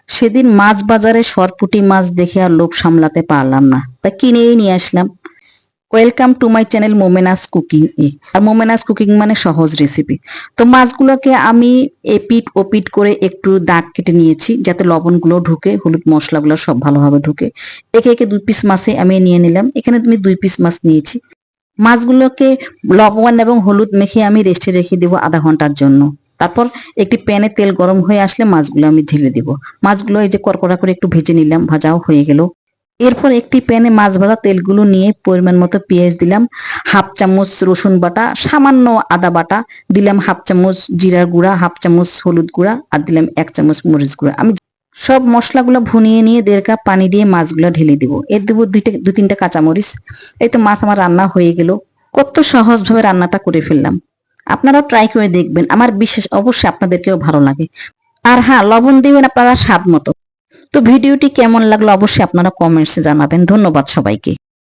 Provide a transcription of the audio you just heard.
সেদিন মাছ বাজারে সরপুঁটি মাছ দেখে আর লোভ সামলাতে পারলাম না, তা কিনেই নিয়ে আসলাম। Welcome to my channel Momena's cooking আর মোমেনাস কুকিং মানে সহজ রেসিপি। তো মাছগুলোকে আমি এপিট ওপিট করে একটু দাগ কেটে নিয়েছি যাতে লবণগুলো ঢুকে, হলুদ মশলাগুলো সব ভালোভাবে ঢুকে। একে একে 2 পিস মাছে আমি নিয়ে নিলাম। এখানে তুমি 2 পিস মাছ নিয়েছি। মাছগুলোকে লবণ এবং হলুদ মেখে আমি রেস্টে রেখে দেবো আধা ঘন্টার জন্য। তারপর একটি প্যানে তেল গরম হয়ে আসলে মাছগুলো আমি ঢেলে দেবো। মাছগুলো এই যে কড়কড়া করে একটু ভেজে নিলাম, ভাজাও হয়ে গেল। এরপর একটি প্যানে মাছ ভাজা তেলগুলো নিয়ে পরিমাণ মতো পেঁয়াজ দিলাম, 1/2 চামচ রসুন বাটা, সামান্য আদা বাটা দিলাম, 1/2 চামচ জিরার গুঁড়া, 1/2 চামচ হলুদ গুঁড়া আর দিলাম 1 চামচ মরিচ গুঁড়া। আমি সব মশলাগুলো ভুনিয়ে নিয়ে 1.5 কাপ পানি দিয়ে মাছগুলো ঢেলে দিব। এর দেবো 2-3টা কাঁচামরিচ। এই তো মাছ আমার রান্না হয়ে গেল। কত সহজভাবে রান্নাটা করে ফেললাম। আপনারাও ট্রাই করে দেখবেন, আমার বিশেষ অবশ্যই আপনাদেরকেও ভালো লাগে। আর হ্যাঁ, লবণ দিবেন আপনারা স্বাদ মতো। তো ভিডিওটি কেমন লাগলো অবশ্যই আপনারা কমেন্টসে জানাবেন। ধন্যবাদ সবাইকে।